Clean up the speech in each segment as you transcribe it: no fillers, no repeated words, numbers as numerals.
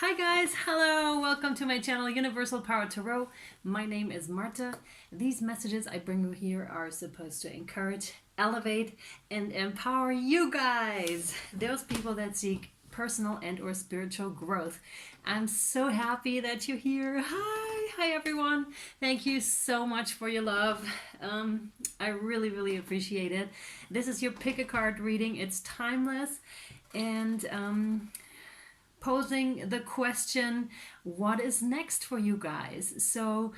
Hi guys, hello, welcome to my channel Universal Power Tarot. My name is Marta. These messages I bring you here are supposed to encourage, elevate, and empower you guys, those people that seek personal and or spiritual growth. I'm so happy that you're here. Hi everyone. Thank you so much for your love. I really appreciate it. This is your pick a card reading. It's timeless and posing the question, what is next for you guys? So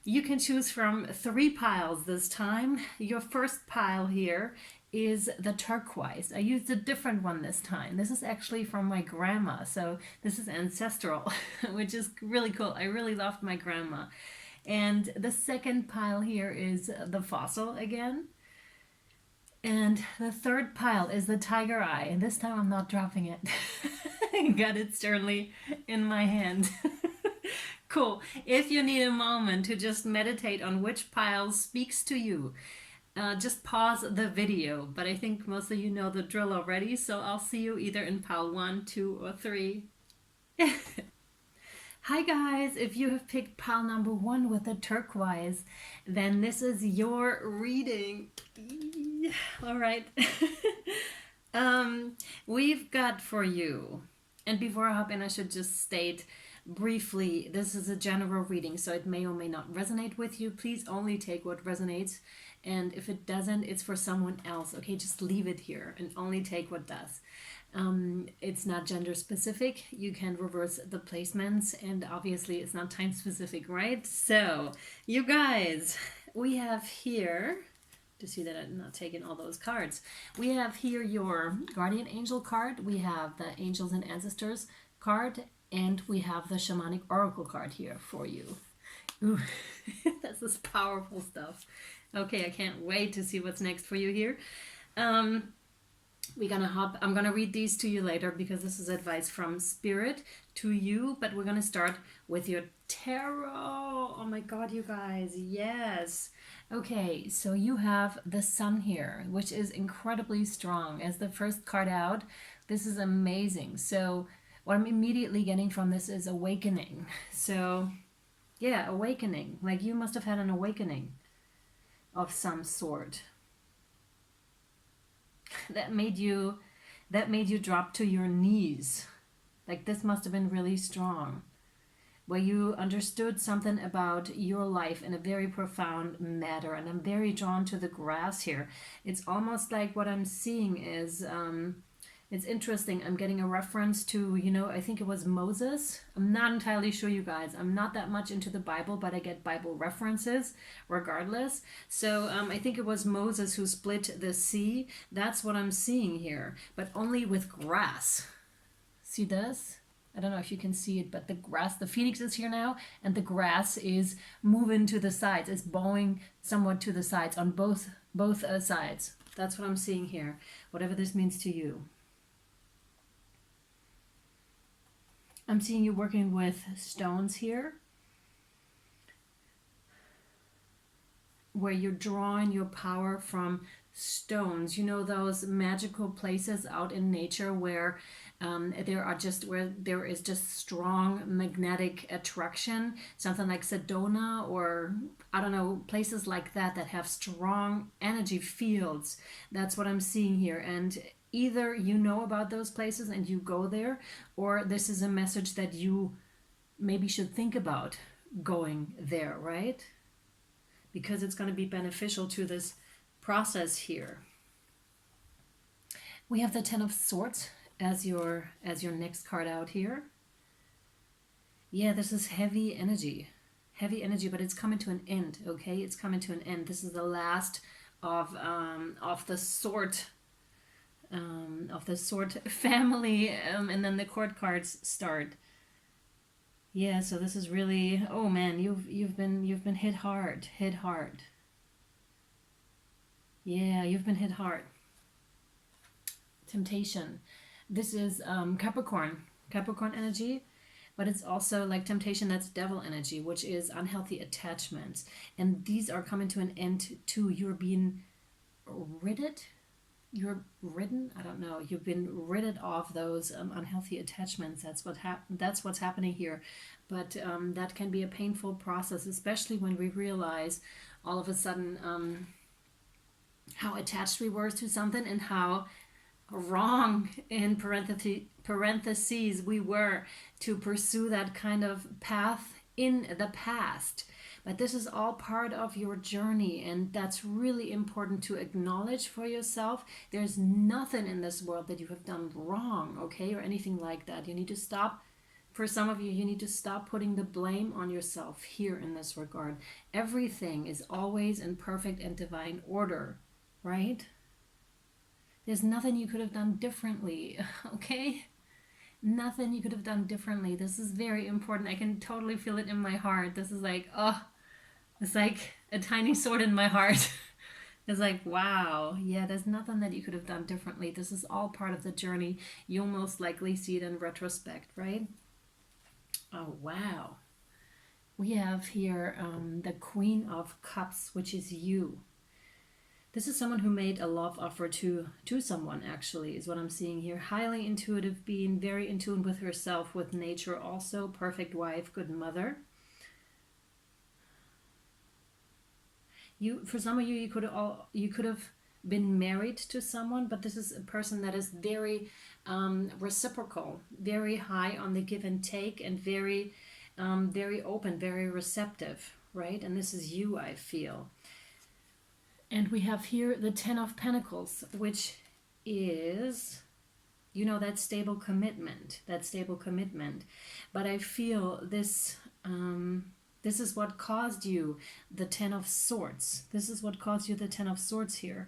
you can choose from 3 piles this time. Your first pile here is the turquoise. I used a different one this time. This is actually from my grandma, so this is ancestral, which is really cool. I really loved my grandma. And the second pile here is the fossil again. And the third pile is the tiger eye. And this time I'm not dropping it. I got it sternly in my hand. Cool. If you need a moment to just meditate on which pile speaks to you, just pause the video. But I think most of you know the drill already. So I'll see you either in pile 1, 2, or 3. Hi guys, if you have picked pile number 1 with the turquoise, then this is your reading. All right. We've got for you, and before I hop in, I should just state briefly, this is a general reading, so it may or may not resonate with you. Please only take what resonates, and if it doesn't, it's for someone else. Okay, just leave it here and only take what does. It's not gender specific. You can reverse the placements, and obviously it's not time specific, right? So you guys, we have here, to see that I'm not taking all those cards, we have here your guardian angel card, we have the angels and ancestors card, and we have the shamanic oracle card here for you. Ooh, this is powerful stuff. Okay, I can't wait to see what's next for you here. I'm gonna read these to you later because this is advice from spirit to you, but we're gonna start with your tarot. Oh my god, you guys, yes. Okay, so you have the sun here, which is incredibly strong as the first card out. This is amazing. So what I'm immediately getting from this is awakening. So yeah, awakening. Like you must have had an awakening of some sort that made you drop to your knees. Like this must have been really strong, where you understood something about your life in a very profound manner. And I'm very drawn to the grass here. It's almost like what I'm seeing is it's interesting. I'm getting a reference to, I think it was Moses. I'm not entirely sure, you guys. I'm not that much into the Bible, but I get Bible references regardless. So I think it was Moses who split the sea. That's what I'm seeing here, but only with grass. See this? I don't know if you can see it, but the grass, the phoenix is here now, and the grass is moving to the sides. It's bowing somewhat to the sides on both sides. That's what I'm seeing here, whatever this means to you. I'm seeing you working with stones here, where you're drawing your power from stones. You know those magical places out in nature where there is just strong magnetic attraction, something like Sedona, or I don't know, places like that have strong energy fields. That's what I'm seeing here. And either you know about those places and you go there, or this is a message that you maybe should think about going there, right? Because it's going to be beneficial to this process here. We have the Ten of Swords as your next card out here. Yeah, this is heavy energy, but it's coming to an end. Okay, it's coming to an end. This is the last of the sword family, and then the court cards start. Yeah, so this is really, oh man, you've been hit hard. Yeah, you've been hit hard. Temptation. This is Capricorn energy, but it's also like temptation, that's devil energy, which is unhealthy attachments. And these are coming to an end too. You're being ridded. you're ridden, I don't know, you've been rid of those unhealthy attachments. That's what's happening here. But that can be a painful process, especially when we realize all of a sudden how attached we were to something and how wrong, in parentheses, we were to pursue that kind of path in the past. But this is all part of your journey, and that's really important to acknowledge for yourself. There's nothing in this world that you have done wrong, okay, or anything like that. You need to stop. For some of you, you need to stop putting the blame on yourself here in this regard. Everything is always in perfect and divine order, right? There's nothing you could have done differently, okay? Nothing you could have done differently. This is very important. I can totally feel it in my heart. This is like, oh, it's like a tiny sword in my heart. It's like, wow, yeah, there's nothing that you could have done differently. This is all part of the journey. You'll most likely see it in retrospect, right? Oh, wow. We have here the Queen of Cups, which is you. This is someone who made a love offer to someone, actually, is what I'm seeing here. Highly intuitive being, very in tune with herself, with nature also. Perfect wife, good mother. For some of you, you could have been married to someone, but this is a person that is very reciprocal, very high on the give and take, and very open, very receptive, right? And this is you, I feel. And we have here the Ten of Pentacles, which is, that stable commitment, But I feel this, this is what caused you the Ten of Swords. This is what caused you the Ten of Swords here.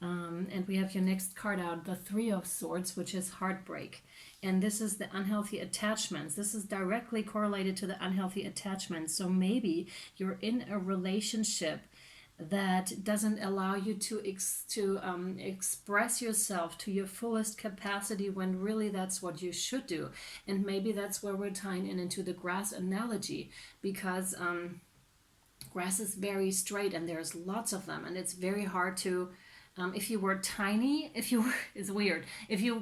And we have your next card out, the Three of Swords, which is heartbreak. And this is the unhealthy attachments. This is directly correlated to the unhealthy attachments. So maybe you're in a relationship that doesn't allow you to express yourself to your fullest capacity, when really that's what you should do. And maybe that's where we're tying into the grass analogy, because grass is very straight and there's lots of them, and it's very hard to if you were tiny, it's weird, if you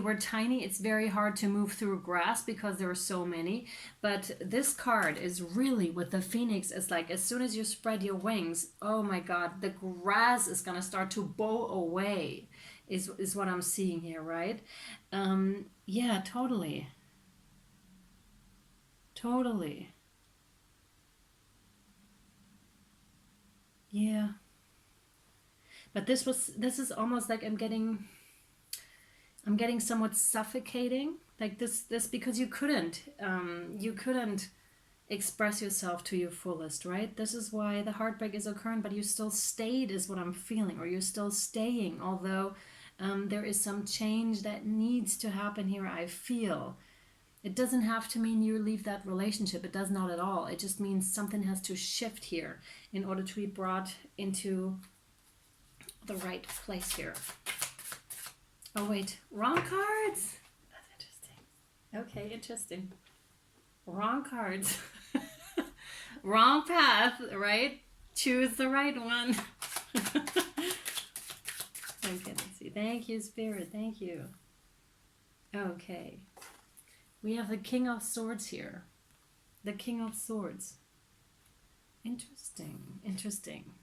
were tiny, it's very hard to move through grass because there are so many. But this card is really, with the Phoenix, it's like as soon as you spread your wings, oh my God, the grass is gonna start to bow away, is what I'm seeing here, right? Yeah, totally. Yeah. But this is almost like I'm getting somewhat suffocating, like this because you couldn't express yourself to your fullest, right? This is why the heartbreak is occurring, but you still stayed, is what I'm feeling, or you're still staying, although there is some change that needs to happen here, I feel. It doesn't have to mean you leave that relationship. It does not at all. It just means something has to shift here in order to be brought into the right place here. Oh wait, wrong cards. That's interesting. Okay, interesting. Wrong cards. Wrong path, right? Choose the right one. Okay, let's see. Thank you, Spirit. Thank you. Okay. We have the King of Swords here. The King of Swords. Interesting.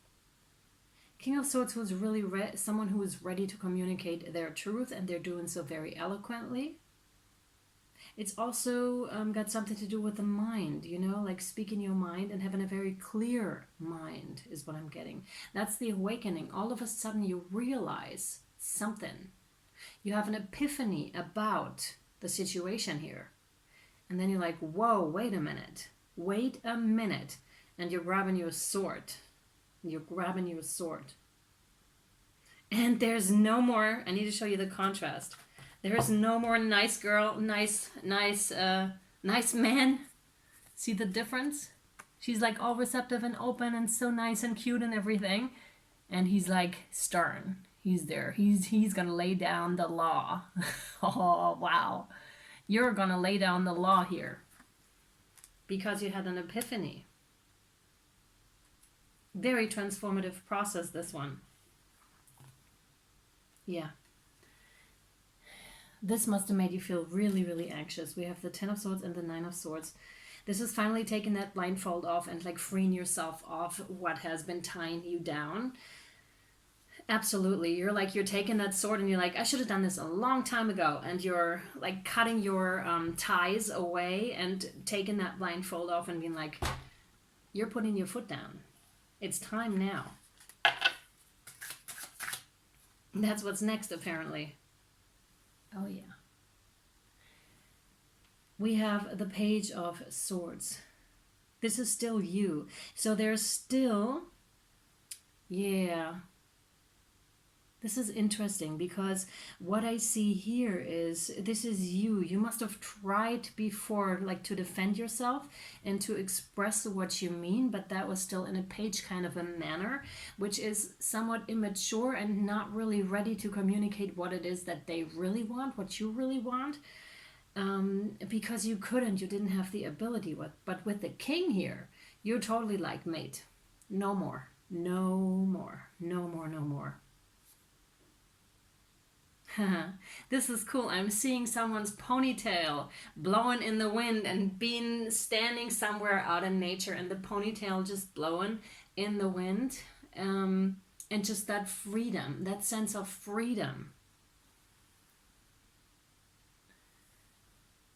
King of Swords was really someone who is ready to communicate their truth, and they're doing so very eloquently. It's also got something to do with the mind, like speaking your mind and having a very clear mind is what I'm getting. That's the awakening. All of a sudden you realize something. You have an epiphany about the situation here. And then you're like, whoa, wait a minute. And you're grabbing your sword. And there's no more, I need to show you the contrast. There's no more nice girl, nice man. See the difference? She's like all receptive and open and so nice and cute and everything. And he's like stern. He's there. He's gonna lay down the law. Oh, wow. You're gonna lay down the law here. Because you had an epiphany. Very transformative process, this one. Yeah. This must have made you feel really, really anxious. We have the Ten of Swords and the Nine of Swords. This is finally taking that blindfold off and like freeing yourself off what has been tying you down. Absolutely. You're taking that sword and you're like, I should have done this a long time ago. And you're like cutting your ties away and taking that blindfold off and being like, you're putting your foot down. It's time now. That's what's next, apparently. Oh, yeah. We have the Page of Swords. This is still you. So there's still, yeah. This is interesting because what I see here is this is you. You must have tried before like to defend yourself and to express what you mean, but that was still in a page kind of a manner, which is somewhat immature and not really ready to communicate what it is that they really want, what you really want. Because you didn't have the ability. But with the king here, you're totally like, mate, no more, no more, no more, no more. This is cool. I'm seeing someone's ponytail blowing in the wind and being standing somewhere out in nature and the ponytail just blowing in the wind. And just that freedom, that sense of freedom.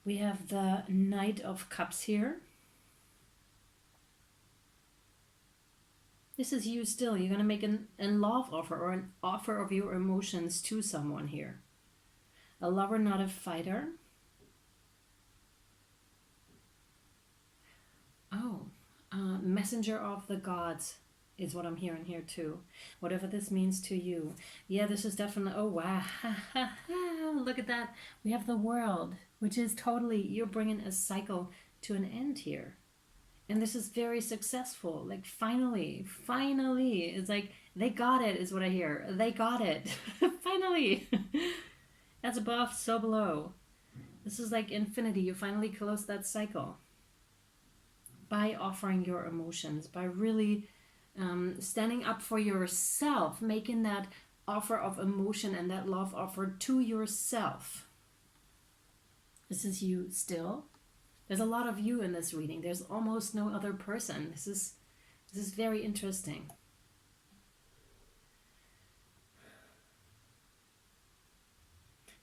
We have the Knight of Cups here. This is you still. You're going to make a love offer or an offer of your emotions to someone here. A lover, not a fighter. Oh, messenger of the gods is what I'm hearing here too. Whatever this means to you. Yeah, this is definitely, oh wow. Look at that. We have the World, which is totally, you're bringing a cycle to an end here. And this is very successful. Like finally, it's like they got it is what I hear. They got it. Finally. That's above, so below. This is like infinity. You finally close that cycle by offering your emotions, by really standing up for yourself, making that offer of emotion and that love offer to yourself. This is you still. There's a lot of you in this reading. There's almost no other person. This is very interesting.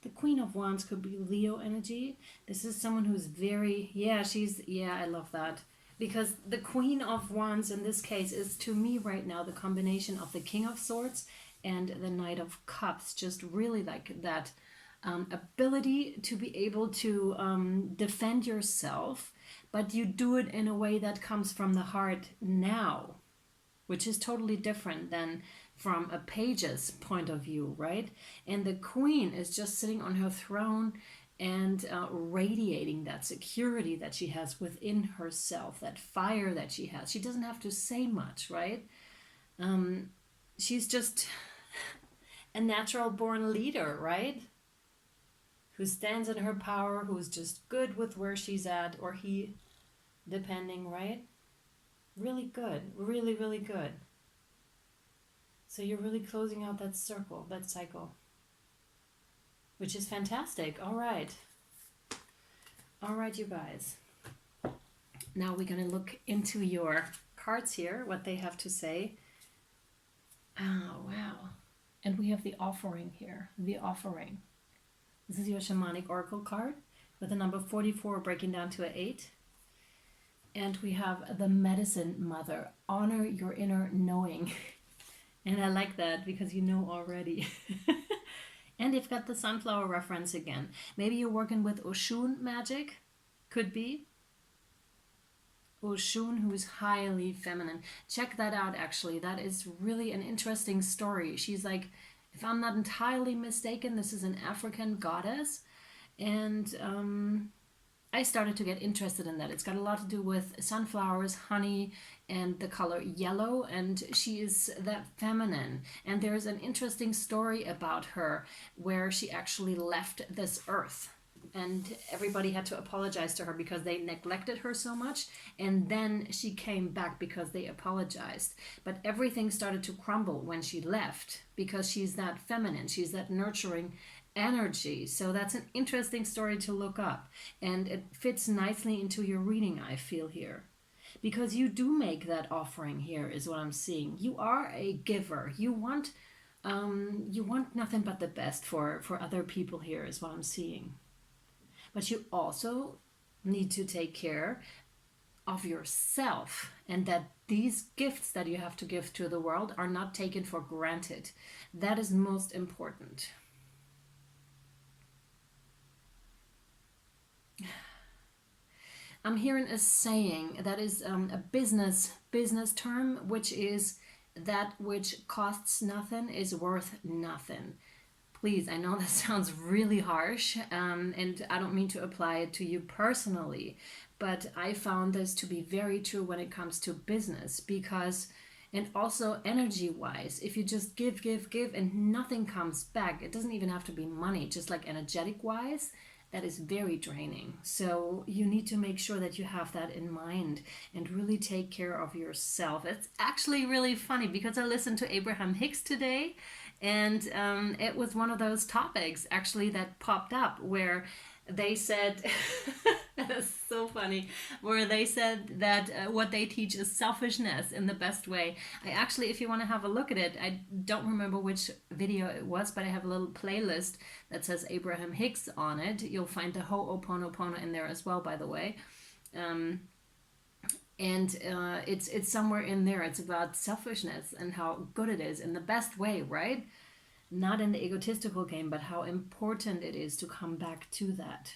The Queen of Wands could be Leo energy. This is someone who's very, I love that. Because the Queen of Wands in this case is, to me right now, the combination of the King of Swords and the Knight of Cups. Just really like that ability to be able to defend yourself, but you do it in a way that comes from the heart now, which is totally different than from a page's point of view, right? And the Queen is just sitting on her throne and radiating that security that she has within herself, that fire that she has. She doesn't have to say much, right? She's just a natural born leader, right? Who stands in her power, who's just good with where she's at, or he, depending, right? Really good, really, really good. So you're really closing out that circle, that cycle, which is fantastic. All right, you guys. Now we're going to look into your cards here, what they have to say. Oh, wow. And we have the offering here, the offering. This is your shamanic oracle card with the number 44 breaking down to an 8. And we have the medicine mother. Honor your inner knowing. And I like that because you know already. And you've got the sunflower reference again. Maybe you're working with Oshun magic. Could be. Oshun, who is highly feminine. Check that out, actually. That is really an interesting story. She's like, if I'm not entirely mistaken, this is an African goddess. And I started to get interested in that. It's got a lot to do with sunflowers, honey, and the color yellow. And she is that feminine. And there's an interesting story about her where she actually left this earth and everybody had to apologize to her because they neglected her so much. And then she came back because they apologized. But everything started to crumble when she left, because she's that feminine, she's that nurturing energy. So that's an interesting story to look up, and it fits nicely into your reading, I feel here, because you do make that offering here, is what I'm seeing. You are a giver. You want nothing but the best for other people here, is what I'm seeing. But you also need to take care of yourself, and that these gifts that you have to give to the world are not taken for granted. That is most important. I'm hearing a saying that is a business term, which is that which costs nothing is worth nothing. Please, I know that sounds really harsh, and I don't mean to apply it to you personally, but I found this to be very true when it comes to business, because, and also energy wise, if you just give, and nothing comes back, it doesn't even have to be money, just like energetic wise, that is very draining. So you need to make sure that you have that in mind and really take care of yourself. It's actually really funny because I listened to Abraham Hicks today, and it was one of those topics actually that popped up where they said, that's so funny, where they said that what they teach is selfishness in the best way. I actually, if you want to have a look at it, I don't remember which video it was, but I have a little playlist that says Abraham Hicks on it. You'll find the Ho'oponopono in there as well, by the way. It's somewhere in there. It's about selfishness and how good it is in the best way, right? Not in the egotistical game, but how important it is to come back to that.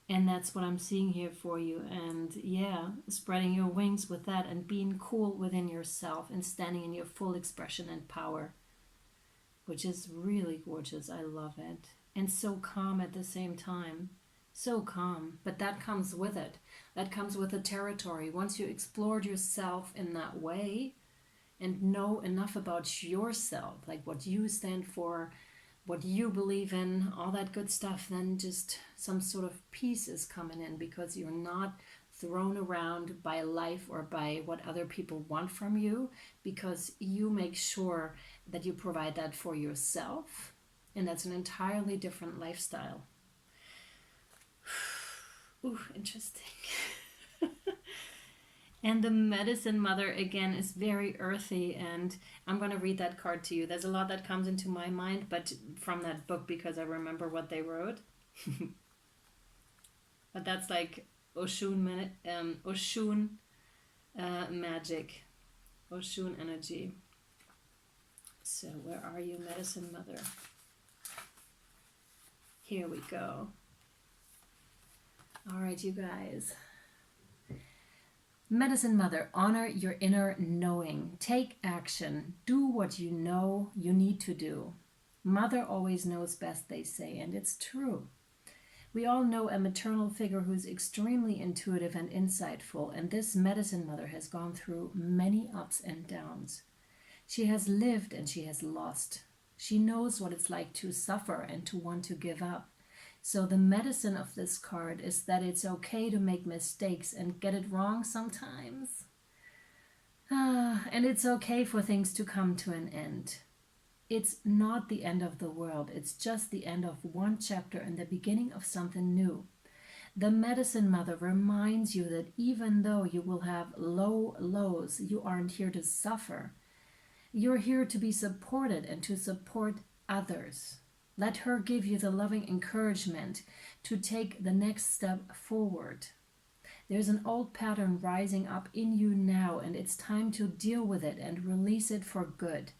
And that's what I'm seeing here for you. And yeah, spreading your wings with that and being cool within yourself and standing in your full expression and power, which is really gorgeous. I love it. And so calm at the same time. So calm. But that comes with it. That comes with the territory. Once you explored yourself in that way and know enough about yourself, like what you stand for, what you believe in, all that good stuff, then just some sort of peace is coming in, because you're not thrown around by life or by what other people want from you, because you make sure that you provide that for yourself, and that's an entirely different lifestyle. Ooh, interesting. And the Medicine Mother, again, is very earthy, and I'm going to read that card to you. There's a lot that comes into my mind, but from that book, because I remember what they wrote. But that's like Oshun magic, Oshun energy. So where are you, Medicine Mother? Here we go. All right, you guys. Medicine Mother, honor your inner knowing. Take action. Do what you know you need to do. Mother always knows best, they say, and it's true. We all know a maternal figure who's extremely intuitive and insightful, and this Medicine Mother has gone through many ups and downs. She has lived and she has lost. She knows what it's like to suffer and to want to give up. So the medicine of this card is that it's okay to make mistakes and get it wrong sometimes. And it's okay for things to come to an end. It's not the end of the world. It's just the end of one chapter and the beginning of something new. The Medicine Mother reminds you that even though you will have low lows, you aren't here to suffer. You're here to be supported and to support others. Let her give you the loving encouragement to take the next step forward. There's an old pattern rising up in you now, and it's time to deal with it and release it for good.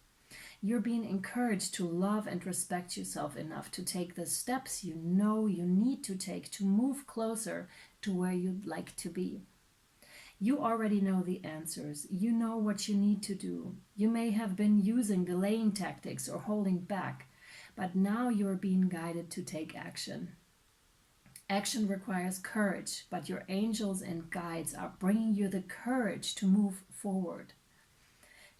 You're being encouraged to love and respect yourself enough to take the steps you know you need to take to move closer to where you'd like to be. You already know the answers. You know what you need to do. You may have been using delaying tactics or holding back, but now you're being guided to take action. Action requires courage, but your angels and guides are bringing you the courage to move forward.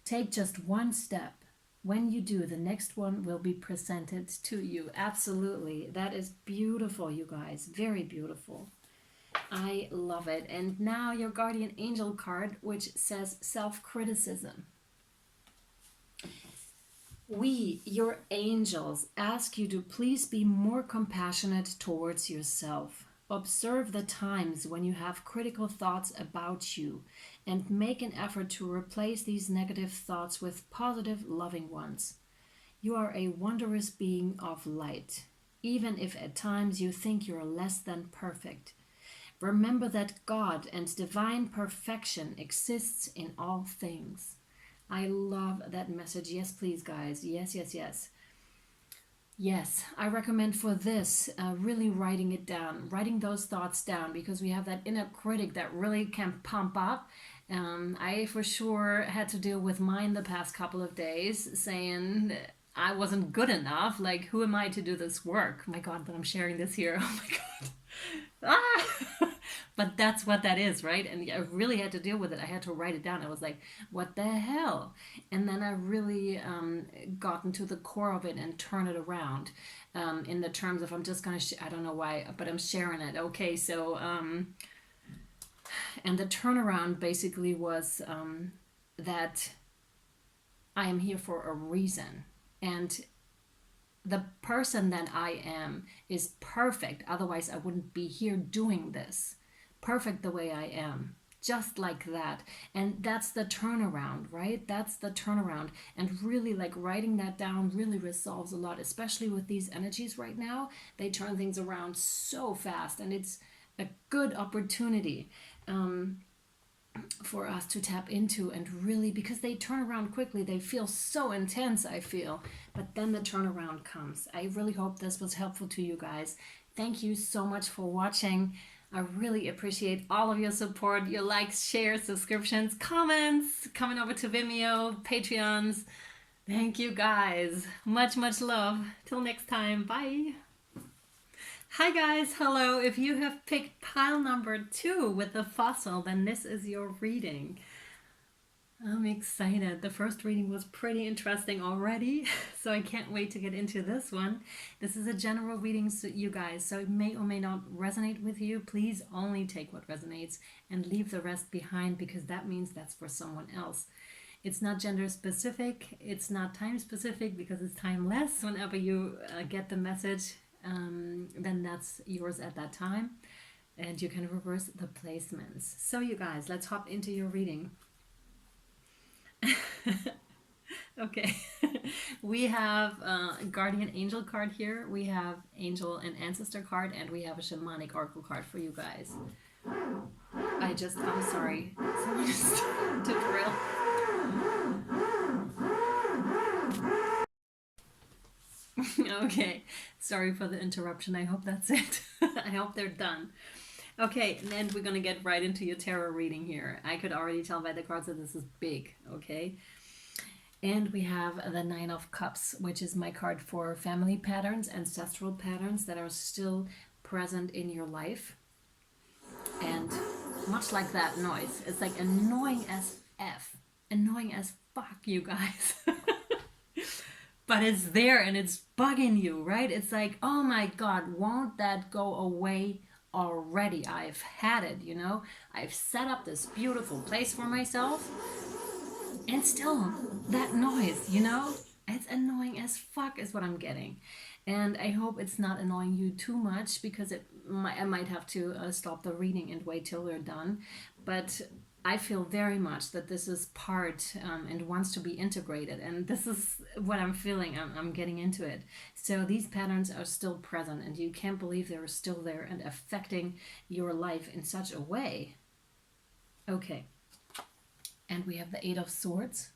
Take just one step. When you do, the next one will be presented to you. Absolutely. That is beautiful, you guys. Very beautiful. I love it. And now your guardian angel card, which says self-criticism. We, your angels, ask you to please be more compassionate towards yourself. Observe the times when you have critical thoughts about you and make an effort to replace these negative thoughts with positive, loving ones. You are a wondrous being of light, even if at times you think you're less than perfect. Remember that God and divine perfection exists in all things. I love that message. Yes, please, guys. Yes, yes, yes. Yes, I recommend for this really writing it down, writing those thoughts down, because we have that inner critic that really can pump up. I for sure had to deal with mine the past couple of days, saying I wasn't good enough. Like, who am I to do this work? My God, that I'm sharing this here. Oh my God. Ah! But that's what that is, right? And I really had to deal with it. I had to write it down. I was like, what the hell? And then I really got into the core of it and turn it around in the terms of I'm just going to, I don't know why, but I'm sharing it. Okay, so, and the turnaround basically was that I am here for a reason. And the person that I am is perfect. Otherwise, I wouldn't be here doing this. Perfect the way I am. Just like that. And that's the turnaround, right? That's the turnaround. And really, like, writing that down really resolves a lot, especially with these energies right now. They turn things around so fast, and it's a good opportunity. For us to tap into, and really, because they turn around quickly, they feel so intense, I feel, but then the turnaround comes. I really hope this was helpful to you guys. Thank you so much for watching. I really appreciate all of your support, your likes, shares, subscriptions, comments, coming over to Vimeo, Patreons. Thank you guys. Much love. Till next time. Bye. Hi guys, hello. If you have picked pile number 2 with the fossil, then this is your reading. I'm excited. The first reading was pretty interesting already, so I can't wait to get into this one. This is a general reading, you guys, so it may or may not resonate with you. Please only take what resonates and leave the rest behind, because that means that's for someone else. It's not gender specific, it's not time specific, because it's timeless. Whenever you get the message, then that's yours at that time, and you can reverse the placements. So you guys, let's hop into your reading. Okay. We have a guardian angel card here, we have angel and ancestor card, and we have a shamanic oracle card for you guys. I'm sorry, someone just to drill. Okay, sorry for the interruption. I hope that's it. I hope they're done. Okay, and then we're gonna get right into your tarot reading here. I could already tell by the cards that this is big, okay? And we have the Nine of Cups, which is my card for family patterns, ancestral patterns that are still present in your life. And much like that noise, it's like annoying as F. Annoying as fuck, you guys. But it's there and it's bugging you, right? It's like, oh my God, won't that go away already? I've had it, you know? I've set up this beautiful place for myself, and still that noise, you know? It's annoying as fuck is what I'm getting. And I hope it's not annoying you too much, because I might have to stop the reading and wait till we're done. But I feel very much that this is part and wants to be integrated, and this is what I'm feeling. I'm getting into it. So these patterns are still present, and you can't believe they're still there and affecting your life in such a way. Okay, and we have the Eight of Swords,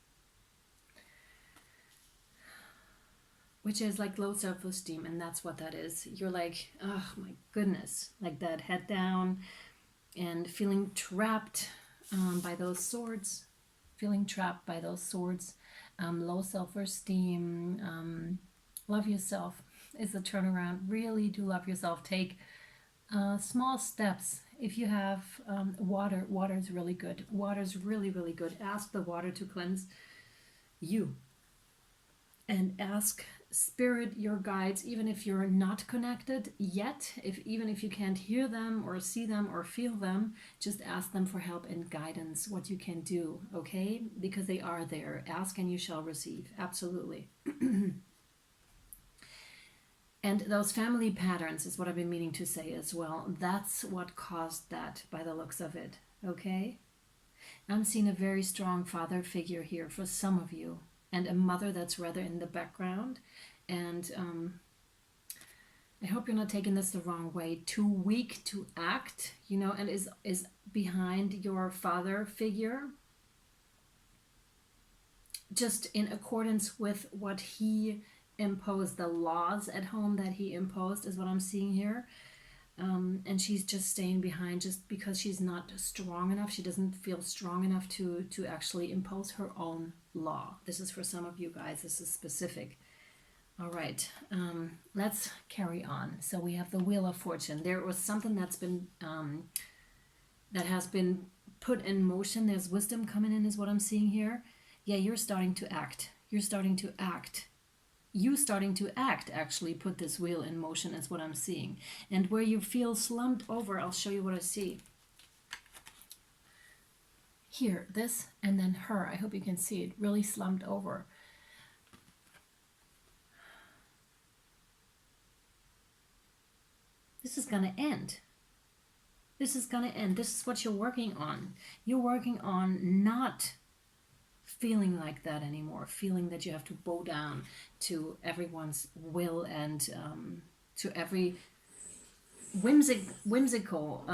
which is like low self-esteem, and that's what that is. You're like, oh my goodness, like that, head down and feeling trapped by those swords, low self-esteem, love yourself is the turnaround. Really do love yourself. Take small steps. If you have water is really good. Water's really good. Ask the water to cleanse you. and ask spirit, your guides, even if you're not connected yet, even if you can't hear them or see them or feel them, just ask them for help and guidance, what you can do, okay? Because they are there. Ask and you shall receive. Absolutely. And those family patterns is what I've been meaning to say as well. That's what caused that by the looks of it, okay? I'm seeing a very strong father figure here for some of you, and a mother that's rather in the background. And I hope you're not taking this the wrong way. Too weak to act, you know, and is behind your father figure, just in accordance with what he imposed, the laws at home that he imposed, is what I'm seeing here. And she's just staying behind just because she's not strong enough. She doesn't feel strong enough to actually impose her own law. This is for some of you guys. This is specific. All right, let's carry on. So we have the Wheel of Fortune. There was something that's been that has been put in motion. There's wisdom coming in, is what I'm seeing here. Yeah, you're starting to act. You're starting to act. You starting to act actually put this wheel in motion, is what I'm seeing. And where you feel slumped over, I'll show you what I see. Here, this, and then her. I hope you can see it. Really slumped over. This is going to end. This is going to end. This is what you're working on. You're working on not feeling like that anymore, feeling that you have to bow down to everyone's will and to every whimsical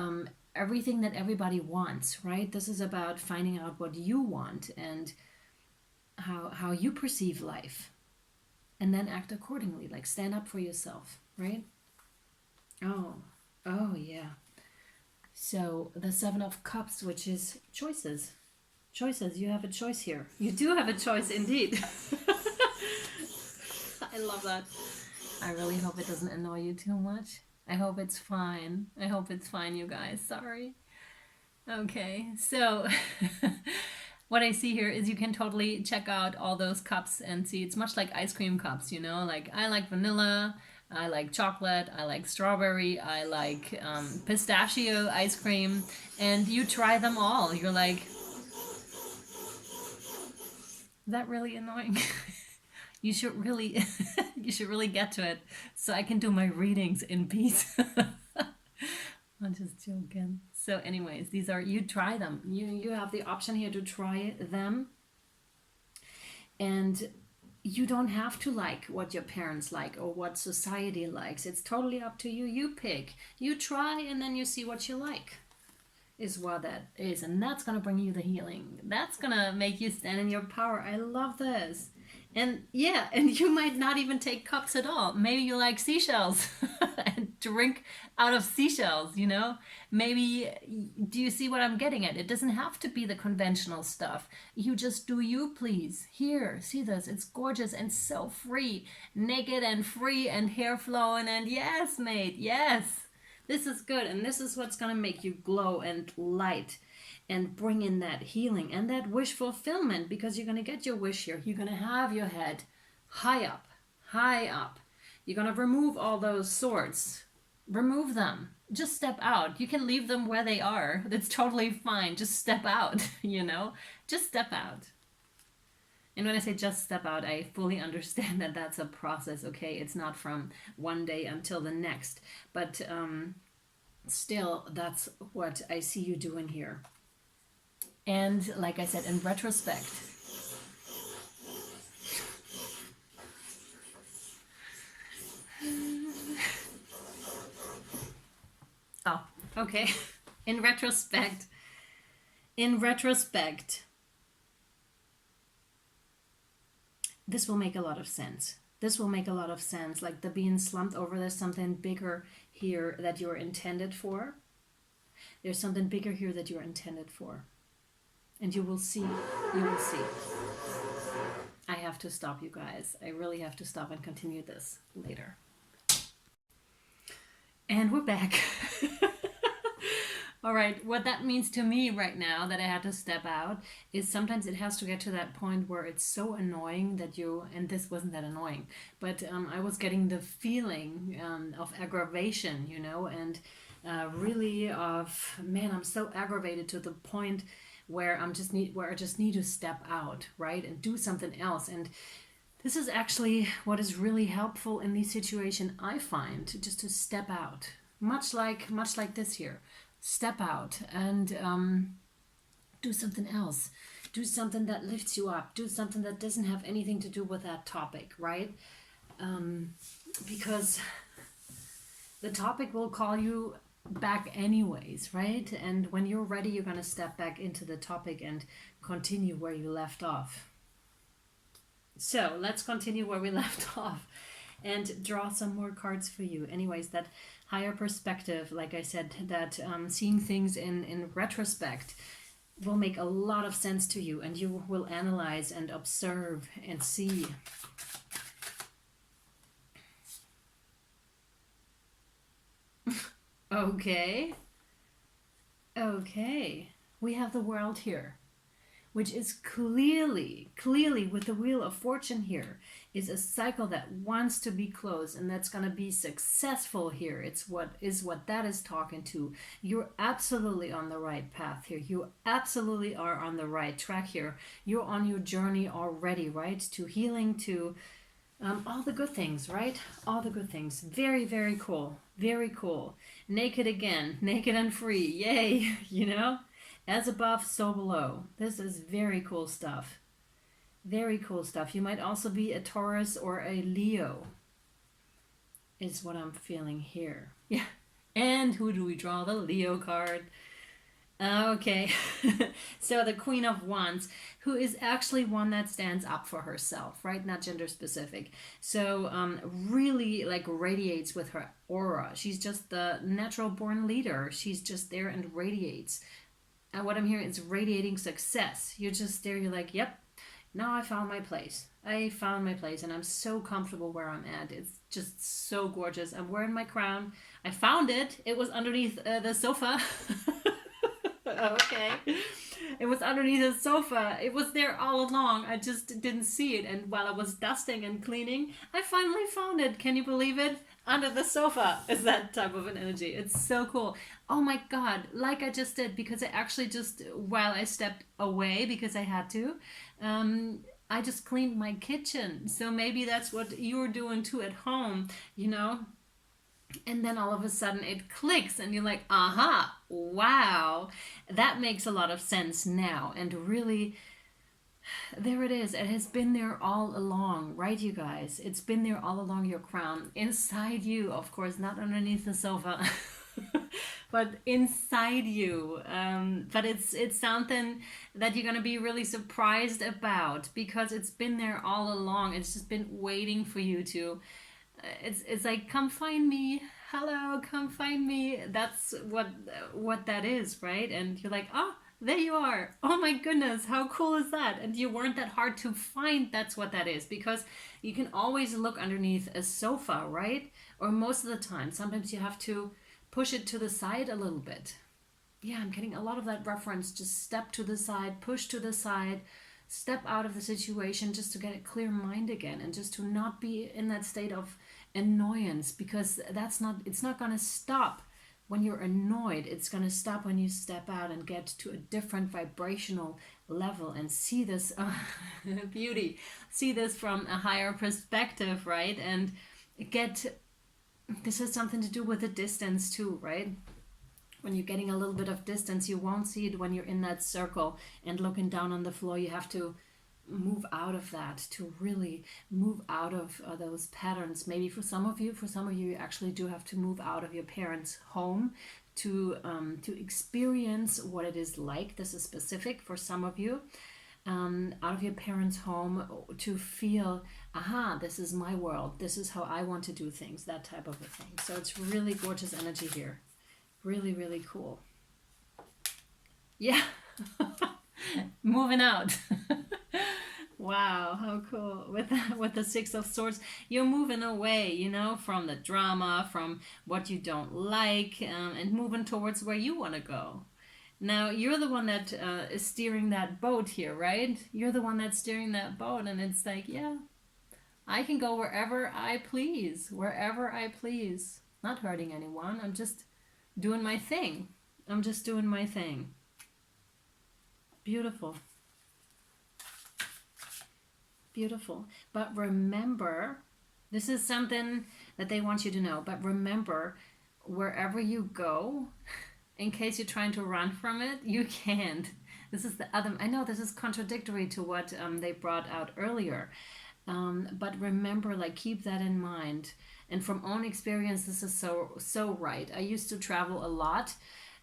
everything that everybody wants, right? This is about finding out what you want and how you perceive life, and then act accordingly, like stand up for yourself, right? Oh yeah. So the Seven of Cups, which is choices. Choices. You have a choice here. You do have a choice indeed. I love that. I really hope it doesn't annoy you too much. I hope it's fine. I hope it's fine, you guys. Sorry. Okay, so what I see here is you can totally check out all those cups and see it's much like ice cream cups, you know, like I like vanilla, I like chocolate, I like strawberry, I like pistachio ice cream, and you try them all. You're like, is that really annoying? You should really you should really get to it so I can do my readings in peace. I'm just joking. So anyways, these are, you try them. You have the option here to try them. And you don't have to like what your parents like or what society likes. It's totally up to you. You pick. You try and then you see what you like. Is what that is. And that's going to bring you the healing. That's going to make you stand in your power. I love this. And yeah, and you might not even take cups at all. Maybe you like seashells and drink out of seashells, you know? Maybe, do you see what I'm getting at? It doesn't have to be the conventional stuff. You just do you, please. Here, see this? It's gorgeous and so free. Naked and free and hair flowing and yes, mate, yes. This is good, and this is what's going to make you glow and light and bring in that healing and that wish fulfillment, because you're going to get your wish here. You're going to have your head high up, high up. You're going to remove all those swords. Remove them. Just step out. You can leave them where they are. That's totally fine. Just step out, you know? Just step out. And when I say just step out, I fully understand that that's a process, okay? It's not from one day until the next. But still, that's what I see you doing here. And like I said, in retrospect, oh, okay. In retrospect, this will make a lot of sense. This will make a lot of sense. Like the being slumped over, there's something bigger here that you're intended for. There's something bigger here that you're intended for. And you will see. You will see. I have to stop, you guys. I really have to stop and continue this later. And we're back. All right, what that means to me right now that I had to step out is sometimes it has to get to that point where it's so annoying that you, and this wasn't that annoying, but I was getting the feeling of aggravation, you know, and really of, man, I'm so aggravated to the point where where I just need to step out, right, and do something else. And this is actually what is really helpful in these situations, I find, just to step out, much like this here. Step out and do something else. Do something that lifts you up. Do something that doesn't have anything to do with that topic, right? Because the topic will call you back anyways, right? And when you're ready, you're going to step back into the topic and continue where you left off. So let's continue where we left off and draw some more cards for you. Anyways, that higher perspective, like I said, that seeing things in retrospect will make a lot of sense to you, and you will analyze and observe and see. Okay. Okay. We have the world here, which is clearly with the Wheel of Fortune here, is a cycle that wants to be closed, and that's going to be successful here. It's what that is talking to. You're absolutely on the right path here. You absolutely are on the right track here. You're on your journey already, right? To healing, to all the good things, right? All the good things. Very, very cool. Very cool. Naked again. Naked and free. Yay. You know? As above, so below. This is very cool stuff. Very cool stuff. You might also be a Taurus or a Leo, is what I'm feeling here. Yeah. And who do we draw? The Leo card. Okay. So the Queen of Wands, who is actually one that stands up for herself, right? Not gender specific. So really like radiates with her aura. She's just the natural born leader. She's just there and radiates. And what I'm hearing is radiating success. You're just there, you're like, yep, now I found my place. I found my place, and I'm so comfortable where I'm at. It's just so gorgeous. I'm wearing my crown. I found it. It was underneath the sofa. Okay. It was underneath the sofa. It was there all along. I just didn't see it. And while I was dusting and cleaning, I finally found it. Can you believe it? Under the sofa is that type of an energy. It's so cool. Oh my God. Like I just did, because I actually just, while I stepped away because I had to, I just cleaned my kitchen. So maybe that's what you're doing too at home, you know? And then all of a sudden it clicks and you're like, aha, wow, that makes a lot of sense now. And really, there it is. It has been there all along, right, you guys? It's been there all along, your crown. Inside you, of course, not underneath the sofa, but inside you. But it's something that you're going to be really surprised about, because it's been there all along. It's just been waiting for you to... It's like, come find me, hello, come find me. That's what that is, right? And you're like, oh, there you are. Oh my goodness, how cool is that? And you weren't that hard to find. That's what that is, because you can always look underneath a sofa, right? Or most of the time, sometimes you have to push it to the side a little bit. Yeah, I'm getting a lot of that reference. Just step to the side, push to the side, step out of the situation, just to get a clear mind again, and just to not be in that state of annoyance, because it's not going to stop when you're annoyed. It's going to stop when you step out and get to a different vibrational level and see this beauty, see this from a higher perspective, right? And this has something to do with the distance too, right? When you're getting a little bit of distance, you won't see it when you're in that circle and looking down on the floor. You have to move out of that, to really move out of those patterns. Maybe for some of you, you actually do have to move out of your parents' home to experience what it is like. This is specific for some of you. Out of your parents' home, to feel, aha, this is my world. This is how I want to do things, that type of a thing. So it's really gorgeous energy here. Really, really cool. Yeah. Moving out. Wow, how cool. With the Six of Swords, you're moving away, from the drama, from what you don't like, and moving towards where you want to go. Now, you're the one that is steering that boat here, right? You're the one that's steering that boat, and it's like, yeah, I can go wherever I please, wherever I please. Not hurting anyone. I'm just doing my thing. I'm just doing my thing. Beautiful. Beautiful. But remember, this is something that they want you to know. But remember, wherever you go, in case you're trying to run from it, you can't. This is the other. I know this is contradictory to what they brought out earlier. But remember, like, keep that in mind. And from own experience, this is so right. I used to travel a lot,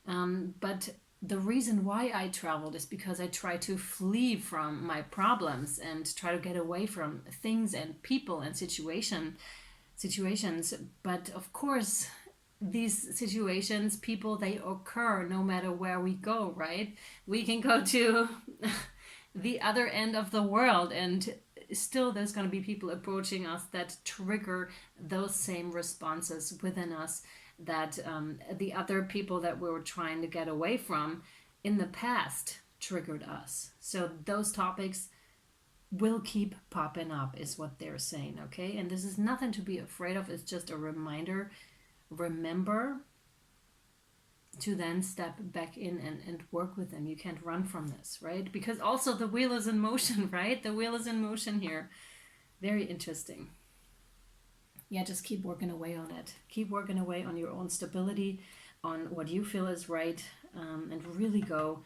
but the reason why I traveled is because I try to flee from my problems and try to get away from things and people and situations. But of course, these situations, people, they occur no matter where we go, right? We can go to the other end of the world, and still there's going to be people approaching us that trigger those same responses within us that the other people that we were trying to get away from in the past triggered us. So those topics will keep popping up, is what they're saying, okay? And this is nothing to be afraid of. It's just a reminder. Remember to then step back in and work with them. You can't run from this, right? Because also the wheel is in motion, right? The wheel is in motion here. Very interesting. Yeah, just keep working away on it. Keep working away on your own stability, on what you feel is right, and really go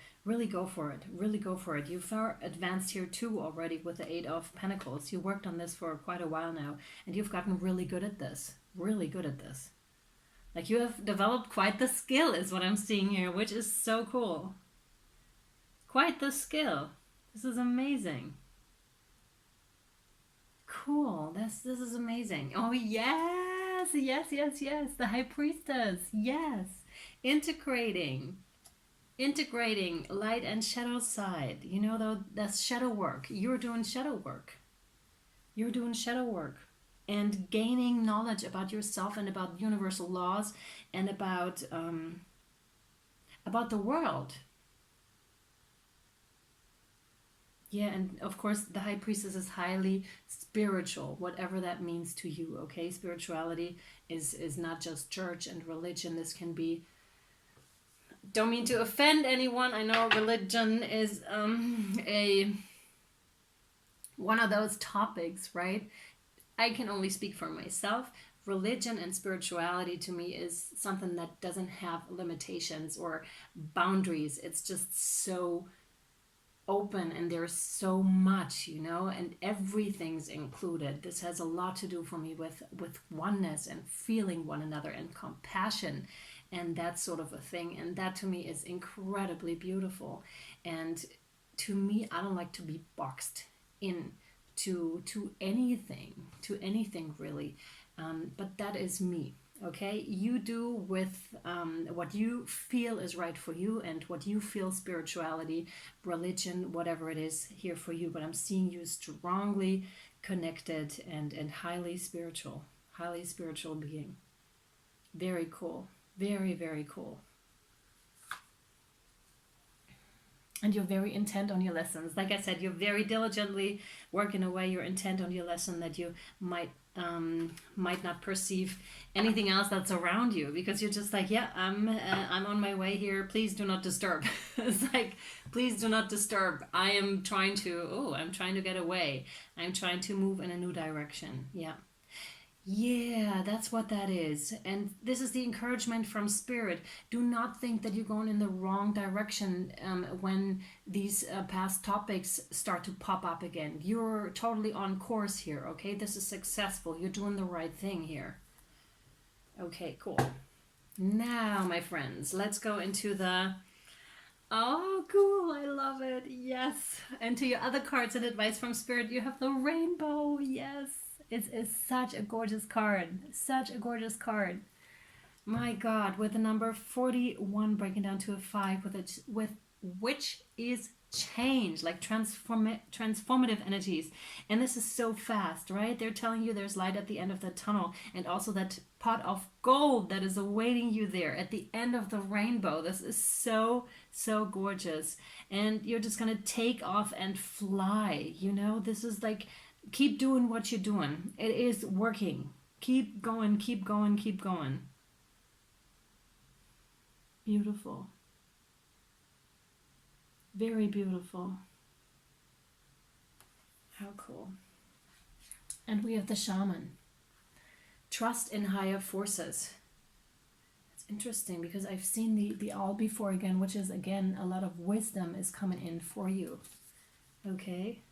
for it. Really go for it. You're far advanced here too already with the Eight of Pentacles. You worked on this for quite a while now, and you've gotten really good at this. Really good at this. Like, you have developed quite the skill, is what I'm seeing here, which is so cool. Quite the skill. This is amazing. Cool. This is amazing. Oh, yes. The High Priestess. Yes. Integrating light and shadow side. Though, that's shadow work. You're doing shadow work. And gaining knowledge about yourself and about universal laws and about the world. Yeah, and of course the High Priestess is highly spiritual, whatever that means to you, okay? Spirituality is not just church and religion. This can be, don't mean to offend anyone. I know religion is one of those topics, right? I can only speak for myself. Religion and spirituality to me is something that doesn't have limitations or boundaries. It's just so open, and there's so much, and everything's included. This has a lot to do for me with oneness and feeling one another and compassion and that sort of a thing. And that to me is incredibly beautiful. And to me, I don't like to be boxed in to anything really, but that is me. Okay, you do with what you feel is right for you and what you feel spirituality, religion, whatever it is here for you. But I'm seeing you strongly connected and highly spiritual being. Very cool. Very, very cool. And you're very intent on your lessons. Like I said, you're very diligently working away. You're intent on your lesson, that you might not perceive anything else that's around you, because you're just like, yeah, I'm on my way here. Please do not disturb. It's like, please do not disturb. I'm trying to get away. I'm trying to move in a new direction. Yeah, that's what that is. And this is the encouragement from Spirit. Do not think that you're going in the wrong direction when these past topics start to pop up again. You're totally on course here, okay? This is successful. You're doing the right thing here. Okay, cool. Now, my friends, let's go into the... Oh, cool. I love it. Yes. And to your other cards and advice from Spirit, you have the rainbow. Yes. It's such a gorgeous card. Such a gorgeous card. My God, with the number 41 breaking down to a 5, with which is change, like transformative energies. And this is so fast, right? They're telling you there's light at the end of the tunnel, and also that pot of gold that is awaiting you there at the end of the rainbow. This is so, so gorgeous. And you're just gonna take off and fly, you know? This is like, keep doing what you're doing. It is working. Keep going, keep going, keep going. Beautiful. Very beautiful. How cool. And we have the shaman. Trust in higher forces. It's interesting because I've seen the owl before again, which is again a lot of wisdom is coming in for you. Okay.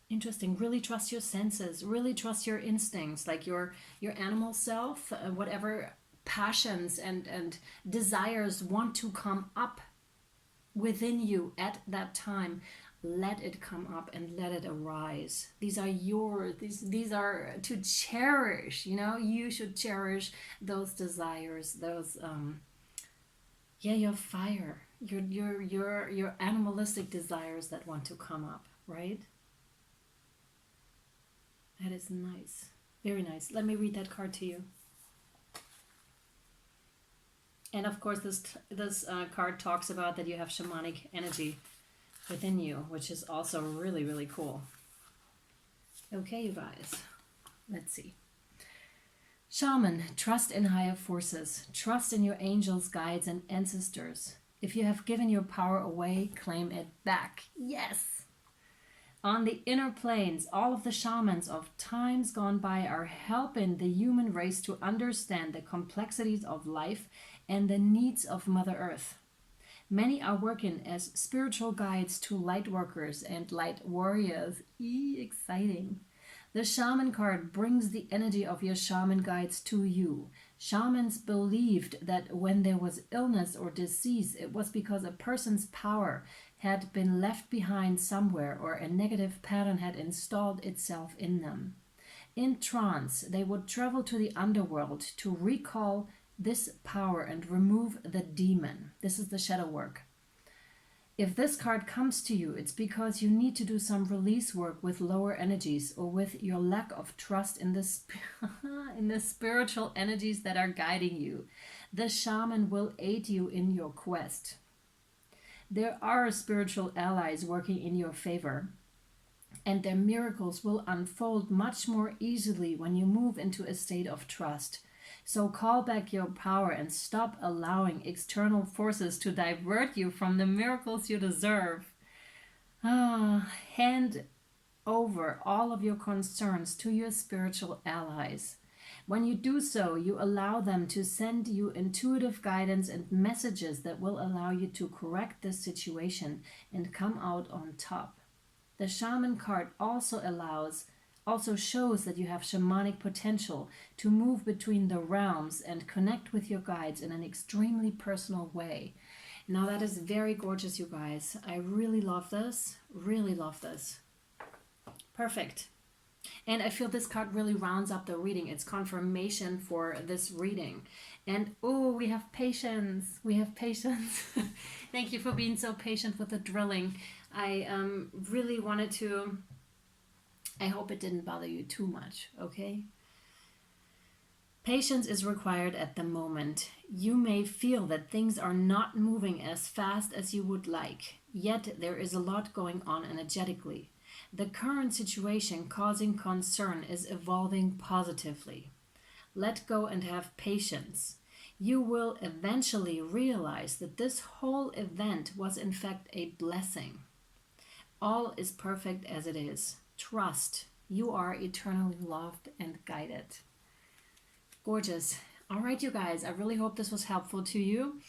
Interesting. Really trust your senses. Really trust your instincts, like your animal self, whatever passions and desires want to come up within you at that time. Let it come up and let it arise. These are yours. These are to cherish. You know, you should cherish those desires. Those your fire, your animalistic desires that want to come up. Right. That is nice. Very nice. Let me read that card to you. And of course, this card talks about that you have shamanic energy within you, which is also really, really cool. Okay, you guys. Let's see. Shaman, trust in higher forces. Trust in your angels, guides, and ancestors. If you have given your power away, claim it back. Yes! On the inner planes, all of the shamans of times gone by are helping the human race to understand the complexities of life and the needs of Mother Earth. Many are working as spiritual guides to light workers and light warriors. Exciting. The shaman card brings the energy of your shaman guides to you. Shamans believed that when there was illness or disease, it was because a person's power had been left behind somewhere or a negative pattern had installed itself in them. In trance, they would travel to the underworld to recall this power and remove the demon. This is the shadow work. If this card comes to you, it's because you need to do some release work with lower energies or with your lack of trust in the spiritual energies that are guiding you. The shaman will aid you in your quest. There are spiritual allies working in your favor, and their miracles will unfold much more easily when you move into a state of trust. So call back your power and stop allowing external forces to divert you from the miracles you deserve. Hand over all of your concerns to your spiritual allies. When you do so, you allow them to send you intuitive guidance and messages that will allow you to correct this situation and come out on top. The shaman card also shows that you have shamanic potential to move between the realms and connect with your guides in an extremely personal way. Now that is very gorgeous, you guys. I really love this. Really love this. Perfect. And I feel this card really rounds up the reading. It's confirmation for this reading. And oh, we have patience. We have patience. Thank you for being so patient with the drilling. I really wanted to... I hope it didn't bother you too much, okay? Patience is required at the moment. You may feel that things are not moving as fast as you would like, yet there is a lot going on energetically. The current situation causing concern is evolving positively. Let go and have patience. You will eventually realize that this whole event was in fact a blessing. All is perfect as it is. Trust. You are eternally loved and guided. Gorgeous. All right, you guys. I really hope this was helpful to you.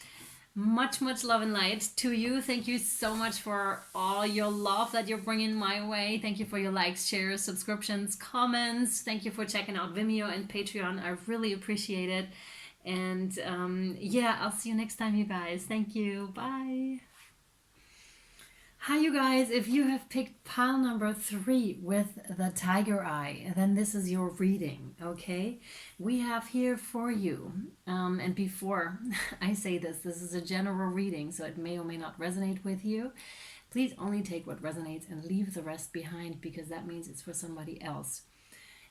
Much, much love and light to you. Thank you so much for all your love that you're bringing my way. Thank you for your likes, shares, subscriptions, comments. Thank you for checking out Vimeo and Patreon. I really appreciate it. And I'll see you next time, you guys. Thank you. Bye. Hi, you guys. If you have picked pile number 3 with the tiger eye, then this is your reading, okay? We have here for you, and before I say this is a general reading, so it may or may not resonate with you. Please only take what resonates and leave the rest behind, because that means it's for somebody else.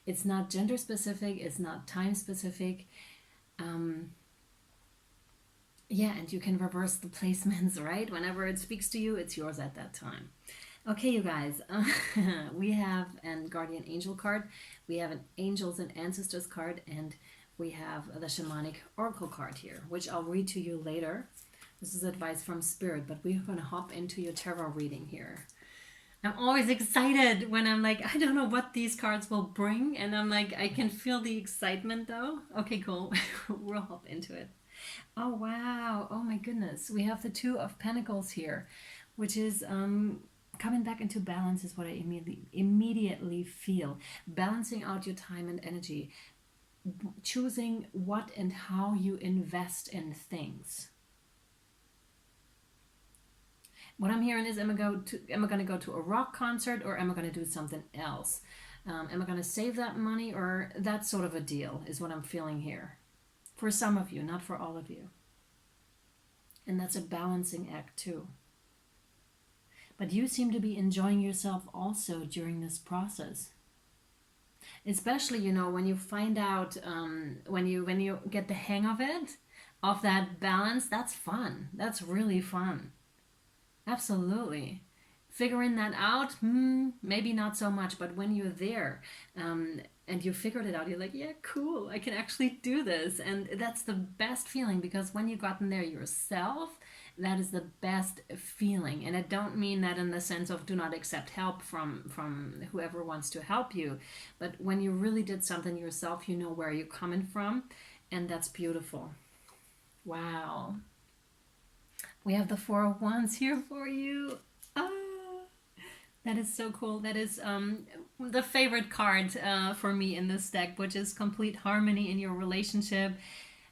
It's not gender specific, it's not time specific. Yeah, and you can reverse the placements, right? Whenever it speaks to you, it's yours at that time. Okay, you guys, we have an guardian angel card, we have an angels and ancestors card, and we have the shamanic oracle card here, which I'll read to you later. This is advice from spirit, but we're going to hop into your tarot reading here. I'm always excited when I'm like, I don't know what these cards will bring, and I'm like, I can feel the excitement though. Okay, cool. We'll hop into it. Oh wow, oh my goodness, we have the Two of Pentacles here, which is coming back into balance, is what I immediately feel. Balancing out your time and energy, choosing what and how you invest in things. What I'm hearing is, am I going to go to a rock concert, or am I going to do something else? Am I going to save that money, or that sort of a deal is what I'm feeling here. For some of you, not for all of you. And that's a balancing act too. But you seem to be enjoying yourself also during this process. Especially, you know, when you find out, when you get the hang of it, of that balance, that's fun. That's really fun. Absolutely. Figuring that out, maybe not so much, but when you're there, and you figured it out, you're like, yeah, cool, I can actually do this. And that's the best feeling, because when you've gotten there yourself, that is the best feeling. And I don't mean that in the sense of do not accept help from whoever wants to help you, but when you really did something yourself, you know where you're coming from, and that's beautiful. Wow. We have the Four of Wands here for you. That is so cool. That is the favorite card for me in this deck, which is complete harmony in your relationship.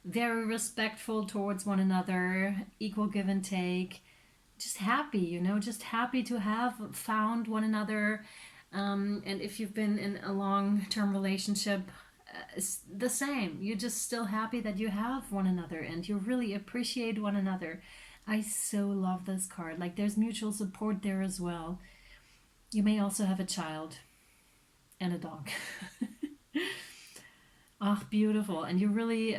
Very respectful towards one another, equal give and take. Just happy, you know, just happy to have found one another. And if you've been in a long-term relationship, it's the same. You're just still happy that you have one another and you really appreciate one another. I so love this card. Like, there's mutual support there as well. You may also have a child and a dog. Oh, beautiful. And you really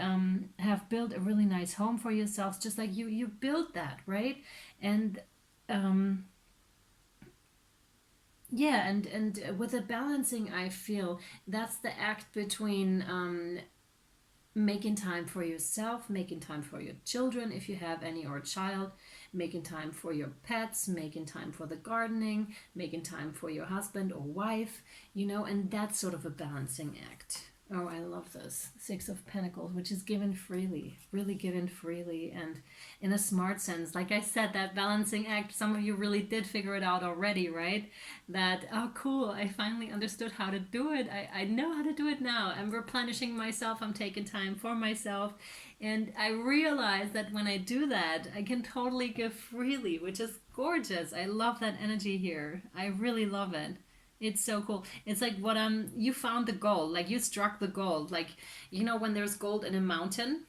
have built a really nice home for yourselves, just like you built that, right? And yeah, and with the balancing, I feel that's the act between making time for yourself, making time for your children if you have any, or a child, making time for your pets, making time for the gardening, making time for your husband or wife, you know, and that's sort of a balancing act. Oh, I love this. Six of Pentacles, which is given freely, really given freely, and in a smart sense. Like I said, that balancing act, some of you really did figure it out already, right? That, oh, cool, I finally understood how to do it. I know how to do it now. I'm replenishing myself. I'm taking time for myself. And I realize that when I do that, I can totally give freely, which is gorgeous. I love that energy here. I really love it. It's so cool. It's like what you found the gold, like you struck the gold. Like, you know, when there's gold in a mountain,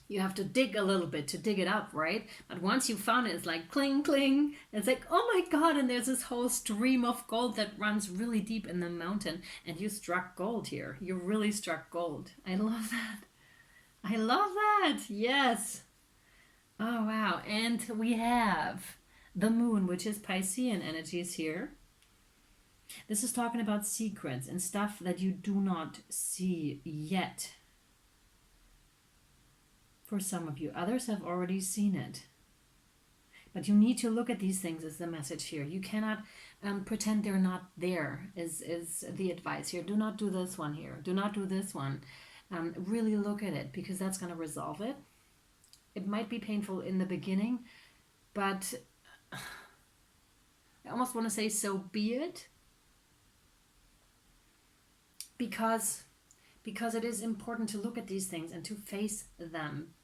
you have to dig a little bit to dig it up, right? But once you found it, it's like cling cling. It's like, oh my god, and there's this whole stream of gold that runs really deep in the mountain, and you struck gold here. You really struck gold. I love that. I love that. Yes. Oh wow. And we have the moon, which is Piscean energies here. This is talking about secrets and stuff that you do not see yet. For some of you, others have already seen it. But you need to look at these things, is the message here. You cannot pretend they're not there, is the advice here. Do not do this one here. Do not do this one. Really look at it, because that's going to resolve it. It might be painful in the beginning, but I almost want to say so be it. Because it is important to look at these things and to face them.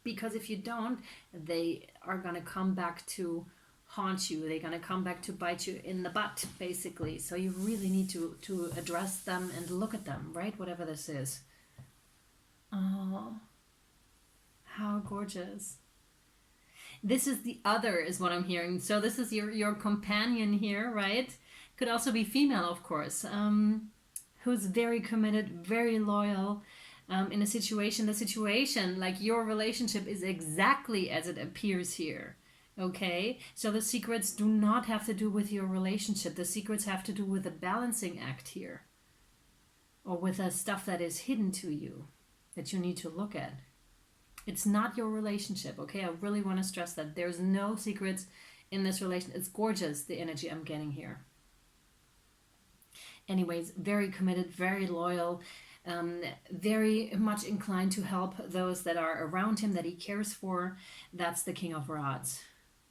Because if you don't, they are going to come back to haunt you. They're gonna come back to bite you in the butt, basically. So you really need to address them and look at them, right? Whatever this is. Oh, how gorgeous. This is the other, is what I'm hearing. So this is your companion here, right? Could also be female, of course, who's very committed, very loyal, in a situation. The situation, like your relationship, is exactly as it appears here. Okay, so the secrets do not have to do with your relationship. The secrets have to do with the balancing act here, or with the stuff that is hidden to you that you need to look at. It's not your relationship, okay? I really want to stress that. There's no secrets in this relation. It's gorgeous, the energy I'm getting here. Anyways, very committed, very loyal, very much inclined to help those that are around him, that he cares for. That's the King of Rods.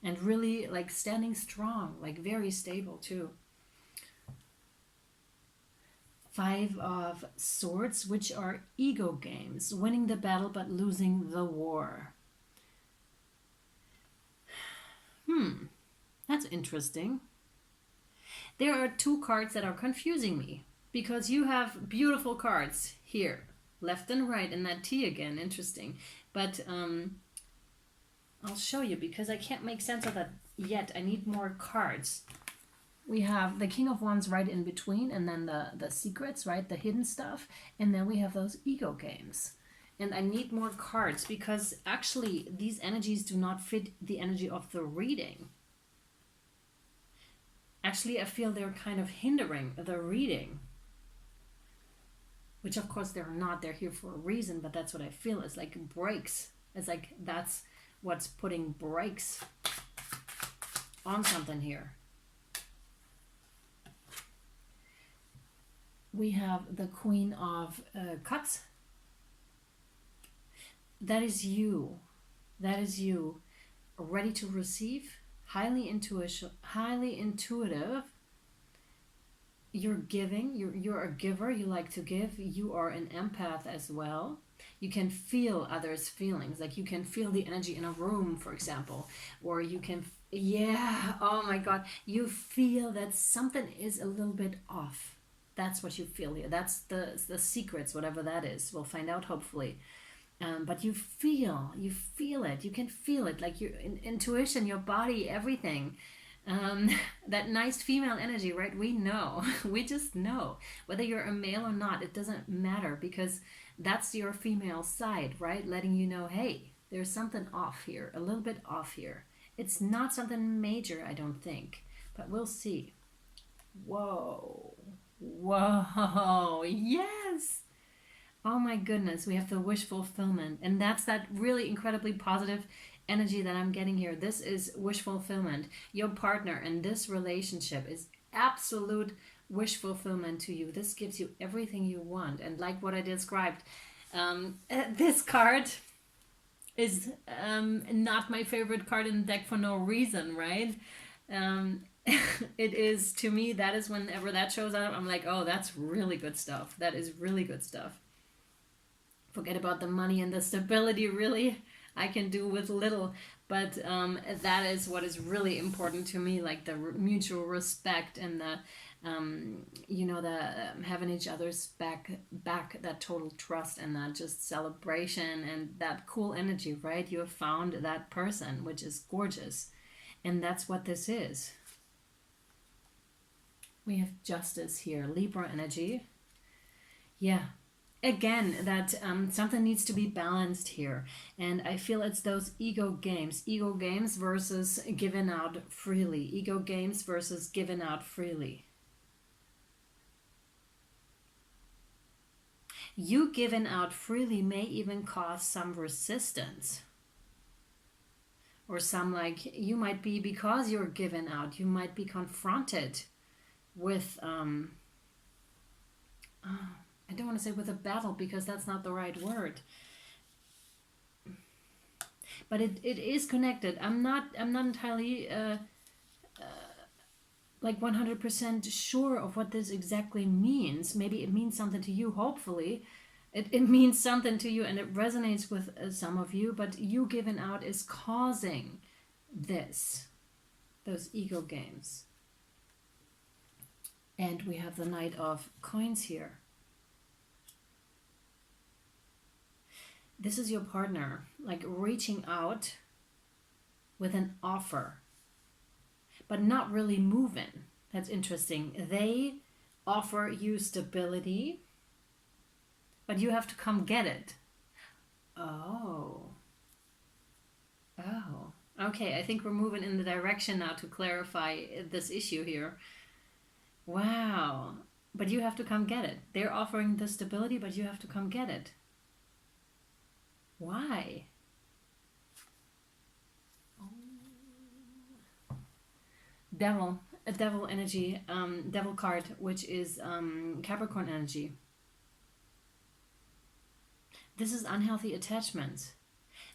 And really, like, standing strong, like very stable too. Five of Swords, which are ego games. Winning the battle but losing the war. That's interesting. There are two cards that are confusing me, because you have beautiful cards here, left and right, and that T again, interesting. But I'll show you, because I can't make sense of that yet. I need more cards. We have the King of Wands right in between, and then the secrets, right, the hidden stuff, and then we have those ego games. And I need more cards, because actually these energies do not fit the energy of the reading. Actually, I feel they're kind of hindering the reading, which of course they're not. They're here for a reason, but that's what I feel. It's like brakes. It's like that's what's putting brakes on something here. We have the Queen of Cups. That is you. That is you, ready to receive, highly intuitive. You're giving. You're a giver. You like to give. You are an empath as well. You can feel others' feelings. Like you can feel the energy in a room, for example, or you can. Yeah. Oh my God. You feel that something is a little bit off. That's what you feel here. That's the secrets, whatever that is. We'll find out, hopefully. But you feel it. You can feel it, like your intuition, your body, everything. That nice female energy, right? We know. We just know. Whether you're a male or not, it doesn't matter, because that's your female side, right? Letting you know, hey, there's something off here, a little bit off here. It's not something major, I don't think, but we'll see. Whoa. Whoa, yes. Oh my goodness, we have the wish fulfillment, and that's that really incredibly positive energy that I'm getting here. This is wish fulfillment. Your partner in this relationship is absolute wish fulfillment to you. This gives you everything you want, and like what I described, this card is not my favorite card in the deck for no reason, right? It is, to me, that is whenever that shows up, I'm like, oh, that's really good stuff. That is really good stuff. Forget about the money and the stability, really. I can do with little, but that is what is really important to me, like the mutual respect and the, the having each other's back, that total trust, and that just celebration and that cool energy, right? You have found that person, which is gorgeous. And that's what this is. We have Justice here, Libra energy. Yeah. Again, that something needs to be balanced here. And I feel it's those ego games. Ego games versus given out freely. Ego games versus given out freely. You given out freely may even cause some resistance. Or some, like, you might be, because you're given out, you might be confronted with, I don't want to say with a battle, because that's not the right word. But it is connected. I'm not entirely like 100% sure of what this exactly means. Maybe it means something to you, hopefully. It means something to you, and it resonates with some of you, but you giving out is causing this. those ego games. And we have the Knight of Coins here. This is your partner, like reaching out with an offer, but not really moving. That's interesting. They offer you stability, but you have to come get it. Oh. Oh. Okay, I think we're moving in the direction now to clarify this issue here. Wow. But you have to come get it. They're offering the stability, but you have to come get it. Why? Devil, a devil energy, devil card, which is Capricorn energy. This is unhealthy attachments.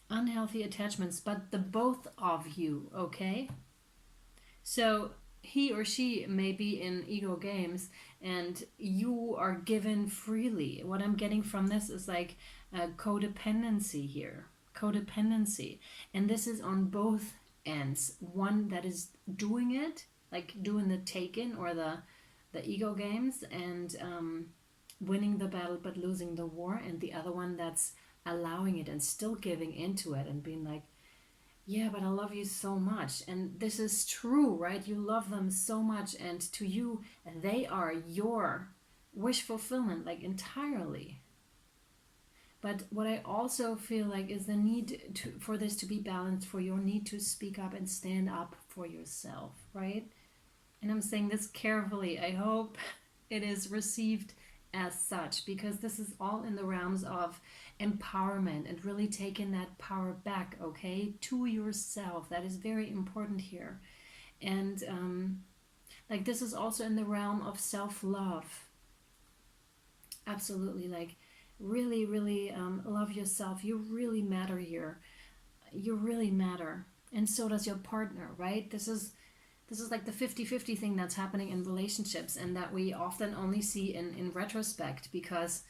Unhealthy attachments, but the both of you, okay? So he or she may be in ego games and you are given freely. What I'm getting from this is like codependency here. Codependency. And this is on both ends. One that is doing it, like doing the taken or the ego games and winning the battle but losing the war, and the other one that's allowing it and still giving into it and being like, yeah, but I love you so much. And this is true, right? You love them so much, and to you they are your wish fulfillment, like entirely. But what I also feel like is the need for this to be balanced, for your need to speak up and stand up for yourself, right? And I'm saying this carefully. I hope it is received as such, because this is all in the realms of empowerment and really taking that power back, okay, to yourself. That is very important here. And like this is also in the realm of self-love. Absolutely, like really, really love yourself. You really matter here. You really matter. And so does your partner, right? This is like the 50-50 thing that's happening in relationships, and that we often only see in retrospect, because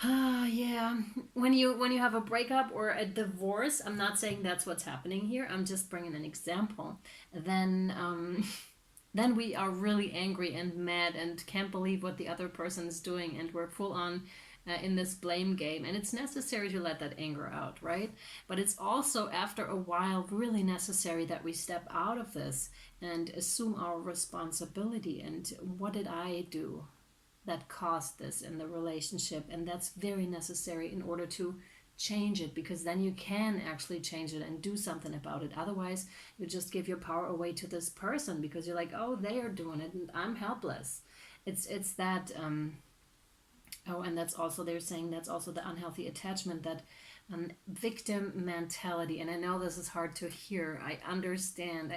yeah, when you have a breakup or a divorce, I'm not saying that's what's happening here, I'm just bringing an example, then then we are really angry and mad and can't believe what the other person is doing, and we're full on in this blame game, and it's necessary to let that anger out, right? But it's also after a while really necessary that we step out of this and assume our responsibility, and what did I do that caused this in the relationship? And that's very necessary in order to change it, because then you can actually change it and do something about it. Otherwise you just give your power away to this person, because you're like, oh, they are doing it and I'm helpless. It's that oh, and that's also, they're saying that's also the unhealthy attachment, that victim mentality. And I know this is hard to hear. I understand.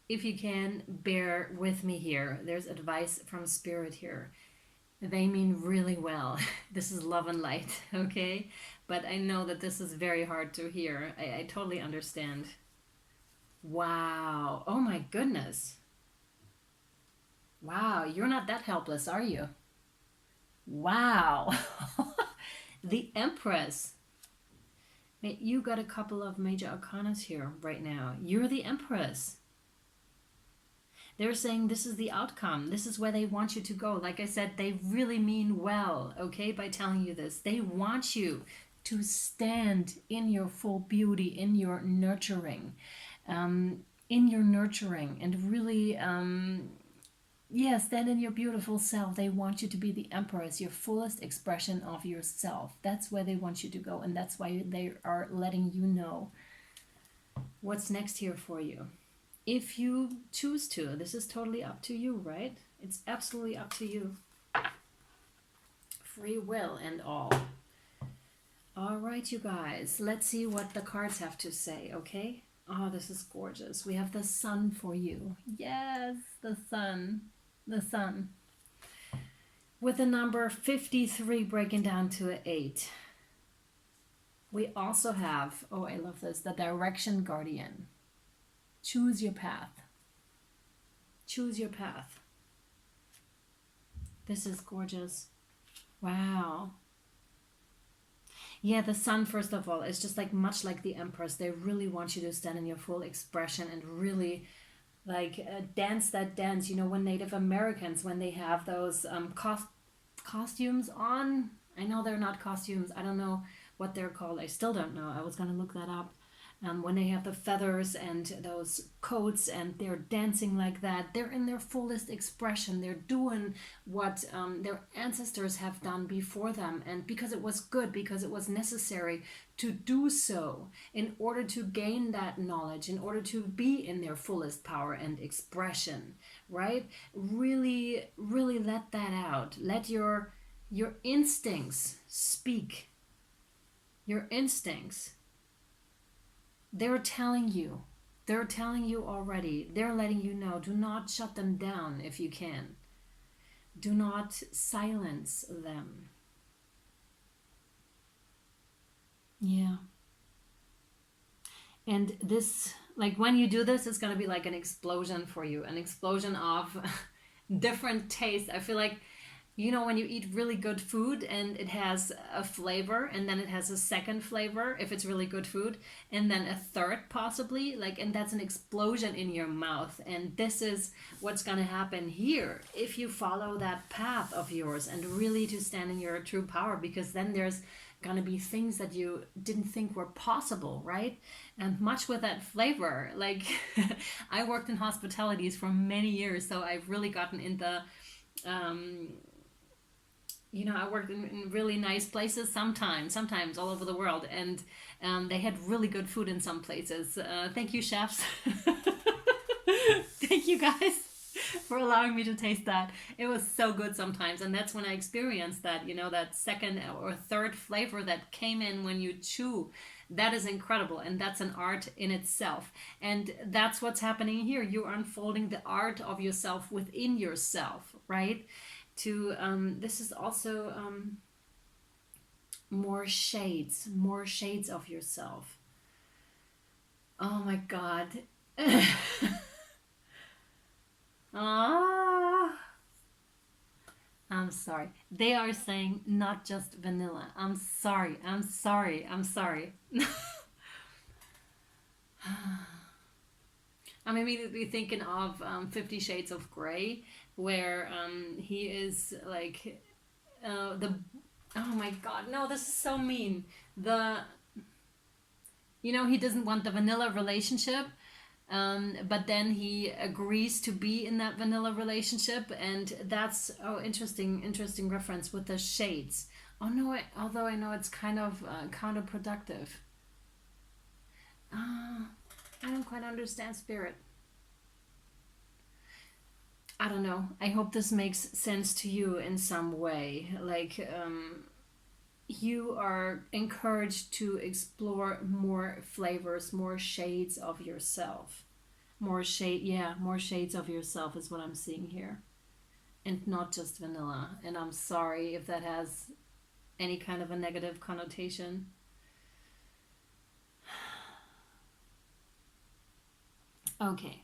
If you can, bear with me here. There's advice from Spirit here. They mean really well. This is love and light, okay? But I know that this is very hard to hear. I totally understand. Wow. Oh my goodness. Wow, you're not that helpless, are you? Wow. The Empress. You got a couple of major arcanas here right now. You're the Empress. They're saying this is the outcome. This is where they want you to go. Like I said, they really mean well, okay, by telling you this. They want you to stand in your full beauty, in your nurturing, and really, yeah, stand in your beautiful self. They want you to be the Empress, your fullest expression of yourself. That's where they want you to go, and that's why they are letting you know what's next here for you. If you choose to, this is totally up to you, right? It's absolutely up to you. Free will and all. All right, you guys, let's see what the cards have to say, okay? Oh, this is gorgeous. We have the Sun for you. Yes, the Sun. The Sun. With the number 53 breaking down to an 8. We also have, oh, I love this, the Direction Guardian. Choose your path. Choose your path. This is gorgeous. Wow. Yeah, the sun, first of all, is just like much like the Empress. They really want you to stand in your full expression and really like dance that dance. You know, when Native Americans, when they have those costumes on, I know they're not costumes. I don't know what they're called. I still don't know. I was going to look that up. When they have the feathers and those coats and they're dancing like that, they're in their fullest expression. They're doing what their ancestors have done before them, and because it was good, because it was necessary to do so in order to gain that knowledge, in order to be in their fullest power and expression, right? Really, really let that out. Let your instincts speak. Your instincts, they're telling you. They're telling you already. They're letting you know. Do not shut them down if you can. Do not silence them. Yeah. And this, like when you do this, it's going to be like an explosion for you, an explosion of different tastes. I feel like, you know, when you eat really good food and it has a flavor and then it has a second flavor if it's really good food, and then a third possibly, like, and that's an explosion in your mouth. And this is what's going to happen here if you follow that path of yours and really to stand in your true power, because then there's going to be things that you didn't think were possible, right? And much with that flavor, like I worked in hospitalities for many years, so I've really gotten into you know, I worked in really nice places sometimes all over the world, and they had really good food in some places. Thank you, chefs. Thank you guys for allowing me to taste that. It was so good sometimes, and that's when I experienced that, you know, that second or third flavor that came in when you chew. That is incredible, and that's an art in itself. And that's what's happening here. You're unfolding the art of yourself within yourself, right? To this is also more shades of yourself. Oh my god. Ah, I'm sorry. They are saying not just vanilla. I'm sorry. I'm sorry. I'm immediately thinking of 50 Shades of Grey, where he is like the. Oh my god, no, this is so mean. The. You know, he doesn't want the vanilla relationship, but then he agrees to be in that vanilla relationship, and that's interesting reference with the shades. Oh no, although I know it's kind of counterproductive. I don't quite understand spirit. I don't know. I hope this makes sense to you in some way. Like, you are encouraged to explore more flavors, more shades of yourself. More shades of yourself is what I'm seeing here. And not just vanilla. And I'm sorry if that has any kind of a negative connotation. Okay.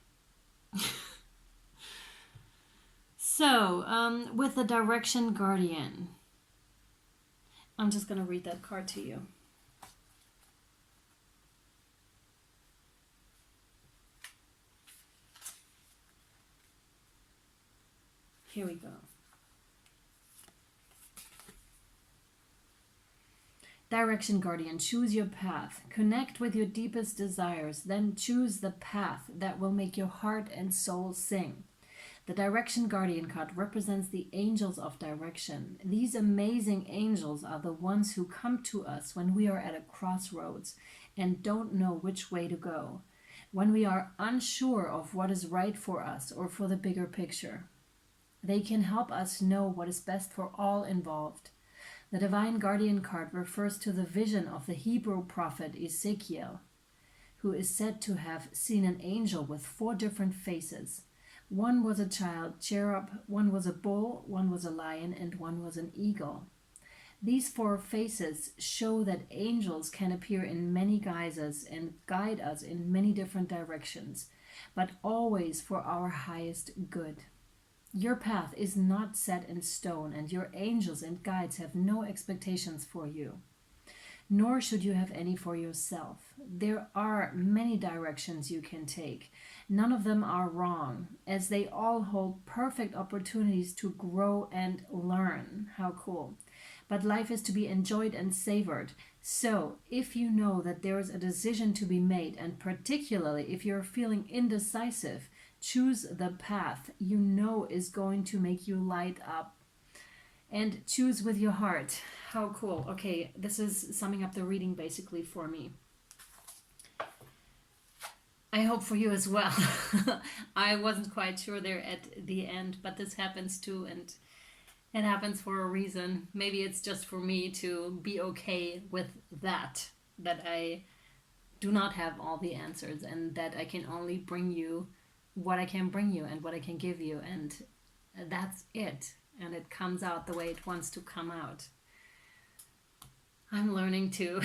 So, with the Direction Guardian, I'm just going to read that card to you. Here we go. Direction Guardian, choose your path. Connect with your deepest desires, then choose the path that will make your heart and soul sing. The Direction Guardian card represents the angels of direction. These amazing angels are the ones who come to us when we are at a crossroads and don't know which way to go, when we are unsure of what is right for us or for the bigger picture. They can help us know what is best for all involved. The Divine Guardian card refers to the vision of the Hebrew prophet Ezekiel, who is said to have seen an angel with 4 different faces. One was a child cherub, one was a bull, one was a lion, and one was an eagle. These 4 faces show that angels can appear in many guises and guide us in many different directions, but always for our highest good. Your path is not set in stone, and your angels and guides have no expectations for you. nor should you have any for yourself. There are many directions you can take. None of them are wrong, as they all hold perfect opportunities to grow and learn. How cool. But life is to be enjoyed and savored. So, if you know that there is a decision to be made, and particularly if you're feeling indecisive, choose the path you know is going to make you light up. And choose with your heart. How cool. Okay, this is summing up the reading basically for me. I hope for you as well. I wasn't quite sure there at the end, but this happens too, and it happens for a reason. Maybe it's just for me to be okay with that I do not have all the answers, and that I can only bring you what I can bring you and what I can give you, and that's it. And it comes out the way it wants to come out. I'm learning to.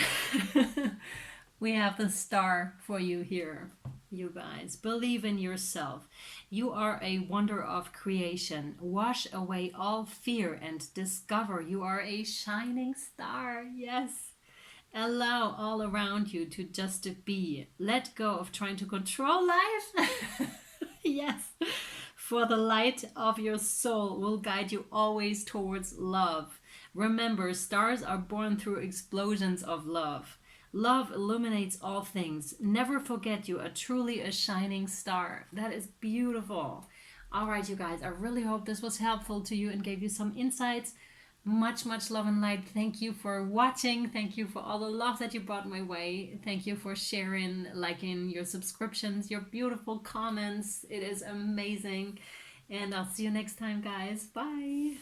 We have the star for you here, you guys. Believe in yourself. You are a wonder of creation. Wash away all fear and discover you are a shining star. Yes. Allow all around you to just be. Let go of trying to control life. Yes. For the light of your soul will guide you always towards love. Remember, stars are born through explosions of love. Love illuminates all things. Never forget you are truly a shining star. That is beautiful. All right, you guys, I really hope this was helpful to you and gave you some insights. Much, much love and light. Thank you for watching. Thank you for all the love that you brought my way. Thank you for sharing, liking, your subscriptions, your beautiful comments. It is amazing. And I'll see you next time, guys. Bye.